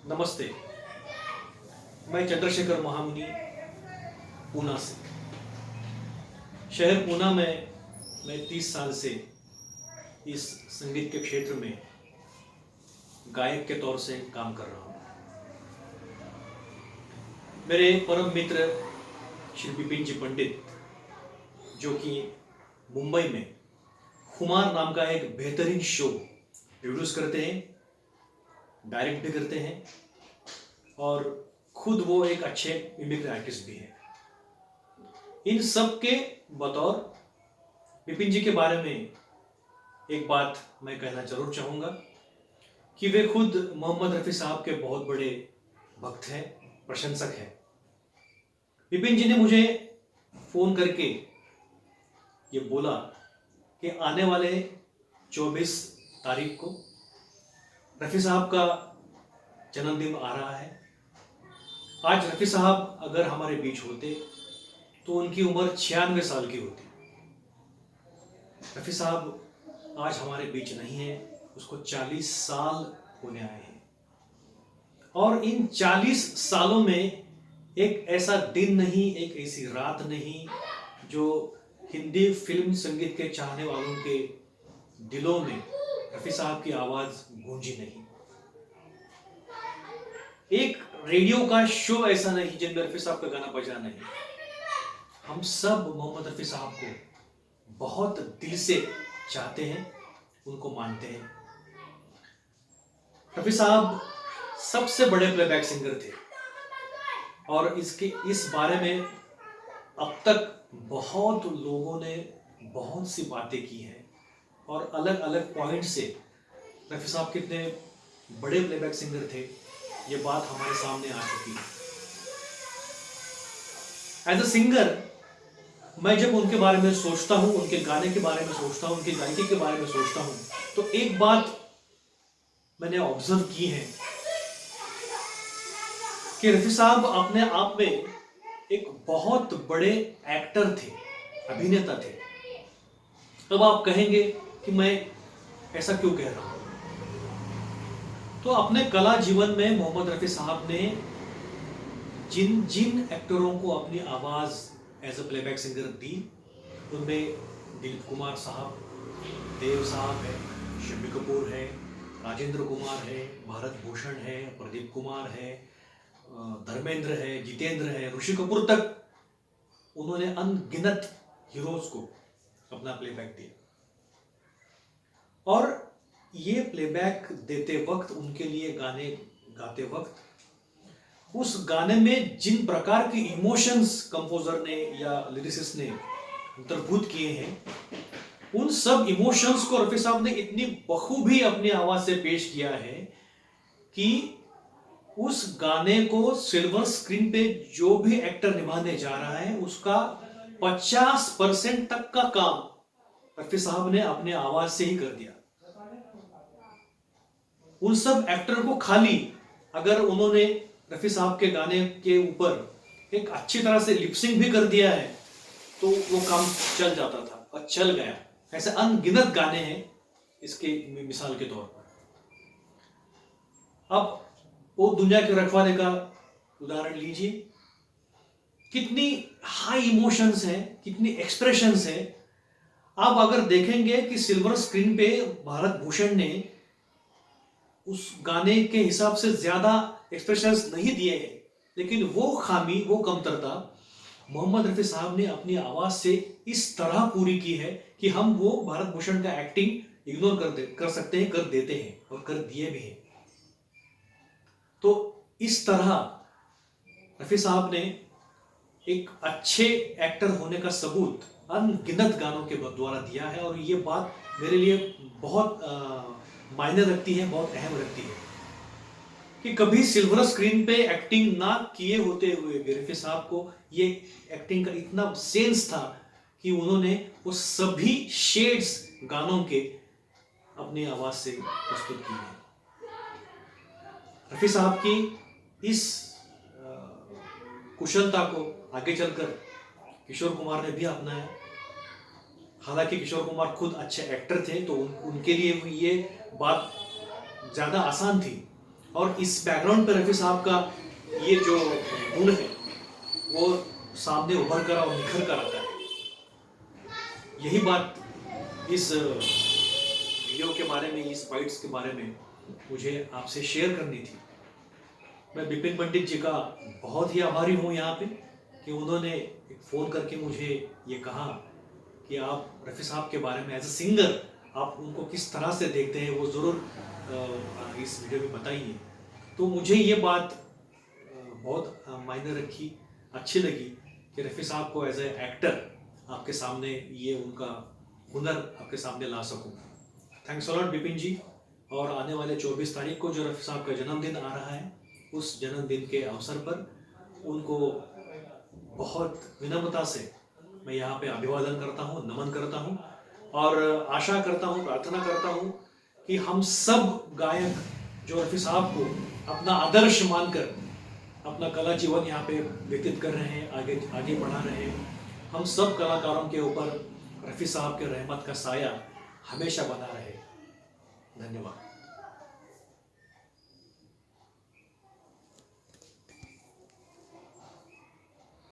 नमस्ते। मैं चंद्रशेखर महामुनि पूना से। शहर पूना में मैं 30 साल से इस संगीत के क्षेत्र में गायक के तौर से काम कर रहा हूँ। मेरे परम मित्र श्री विपिन जी पंडित, जो कि मुंबई में खुमार नाम का एक बेहतरीन शो प्रोड्यूस करते हैं, डायरेक्ट भी करते हैं और खुद वो एक अच्छे मिमिक्री आर्टिस्ट भी हैं। इन सब के बतौर विपिन जी के बारे में एक बात मैं कहना जरूर चाहूँगा कि वे खुद मोहम्मद रफ़ी साहब के बहुत बड़े भक्त हैं, प्रशंसक हैं। विपिन जी ने मुझे फ़ोन करके ये बोला कि आने वाले 24 तारीख को रफ़ी साहब का जन्मदिन आ रहा है। आज रफ़ी साहब अगर हमारे बीच होते तो उनकी उम्र 96 साल की होती। रफ़ी साहब आज हमारे बीच नहीं है, उसको 40 साल होने आए हैं और इन 40 सालों में एक ऐसा दिन नहीं, एक ऐसी रात नहीं जो हिंदी फिल्म संगीत के चाहने वालों के दिलों में रफ़ी साहब की आवाज़ गूंजी नहीं। एक रेडियो का शो ऐसा नहीं जिनमें रफ़ी साहब का गाना बजा नहीं। हम सब मोहम्मद रफ़ी साहब को बहुत दिल से चाहते हैं, उनको मानते हैं। रफ़ी साहब सबसे बड़े प्लेबैक सिंगर थे और इस बारे में अब तक बहुत लोगों ने बहुत सी बातें की हैं और अलग अलग पॉइंट से रफ़ी साहब कितने बड़े प्लेबैक सिंगर थे, ये बात हमारे सामने आ चुकी है। एज अ सिंगर मैं जब उनके बारे में सोचता हूँ, उनके गाने के बारे में सोचता हूँ, उनकी गायकी के बारे में सोचता हूँ, तो एक बात मैंने ऑब्जर्व की है कि रफ़ी साहब अपने आप में एक बहुत बड़े एक्टर थे, अभिनेता थे। अब आप कहेंगे कि मैं ऐसा क्यों कह रहा हूँ? तो अपने कला जीवन में मोहम्मद रफ़ी साहब ने जिन जिन एक्टरों को अपनी आवाज़ एज अ प्लेबैक सिंगर दी, उनमें दिलीप कुमार साहब, देव साहब है, शम्मी कपूर है, राजेंद्र कुमार है, भारत भूषण है, प्रदीप कुमार है, धर्मेंद्र है, जितेंद्र है, ऋषि कपूर तक उन्होंने अनगिनत हीरोज को अपना प्लेबैक दिया। और ये प्लेबैक देते वक्त, उनके लिए गाने गाते वक्त, उस गाने में जिन प्रकार के इमोशंस कंपोजर ने या लिरिसिस्ट ने अंतर्भूत किए हैं, उन सब इमोशंस को रफ़ी साहब ने इतनी बखूबी अपनी आवाज से पेश किया है कि उस गाने को सिल्वर स्क्रीन पे जो भी एक्टर निभाने जा रहा है, उसका 50% तक का काम रफ़ी साहब ने अपने आवाज से ही कर दिया। उन सब एक्टर को खाली अगर उन्होंने रफ़ी साहब के गाने के ऊपर एक अच्छी तरह से लिपसिंग भी कर दिया है तो वो काम चल जाता था और चल गया। ऐसे अनगिनत गाने हैं इसके मिसाल के तौर पर। अब वो दुनिया के रखवाले का उदाहरण लीजिए, कितनी हाई इमोशंस हैं, कितनी एक्सप्रेशंस हैं। आप अगर देखेंगे कि सिल्वर स्क्रीन पे भारत भूषण ने उस गाने के हिसाब से ज्यादा एक्सप्रेशंस नहीं दिए हैं, लेकिन वो खामी, वो कमतरता मोहम्मद रफ़ी साहब ने अपनी आवाज से इस तरह पूरी की है कि हम वो भारत भूषण का एक्टिंग इग्नोर कर सकते हैं, कर देते हैं और कर दिए भी हैं। तो इस तरह रफ़ी साहब ने एक अच्छे एक्टर होने का सबूत अनगिनत गानों के द्वारा दिया है और ये बात मेरे लिए बहुत मायने रखती है, बहुत अहम रखती है कि कभी सिल्वर स्क्रीन पे एक्टिंग ना किए होते हुए भी रफ़ी साहब को ये एक्टिंग का इतना सेंस था कि उन्होंने वो सभी शेड्स गानों के अपनी आवाज से प्रस्तुत किए हैं। रफ़ी साहब की इस कुशलता को आगे चलकर किशोर कुमार ने भी अपनाया। हालांकि किशोर कुमार खुद अच्छे एक्टर थे तो उनके लिए ये बात ज़्यादा आसान थी। और इस बैकग्राउंड पर रफ़ी साहब का ये जो गुण है वो सामने उभर कर और निखर कर आता है। यही बात इस वीडियो के बारे में, इस फाइट्स के बारे में मुझे आपसे शेयर करनी थी। मैं बिपिन पंडित जी का बहुत ही आभारी हूँ यहाँ पे कि उन्होंने फ़ोन करके मुझे ये कहा कि आप रफ़ी साहब के बारे में एज अ सिंगर आप उनको किस तरह से देखते हैं, वो ज़रूर इस वीडियो में बताइए। तो मुझे ये बात बहुत मायने रखी, अच्छी लगी कि रफ़ी साहब को एज ए एक्टर आपके सामने ये उनका हुनर आपके सामने ला सकूं। थैंक्स अ लॉट बिपिन जी। और आने वाले 24 तारीख को जो रफ़ी साहब का जन्मदिन आ रहा है, उस जन्मदिन के अवसर पर उनको बहुत विनम्रता से मैं यहाँ पे अभिवादन करता हूँ, नमन करता हूँ और आशा करता हूँ, प्रार्थना करता हूँ कि हम सब गायक जो रफ़ी साहब को अपना आदर्श मानकर अपना कला जीवन यहाँ पे व्यतीत कर रहे हैं, आगे बढ़ा रहे हैं, हम सब कलाकारों के ऊपर रफ़ी साहब के रहमत का साया हमेशा बना रहे। धन्यवाद।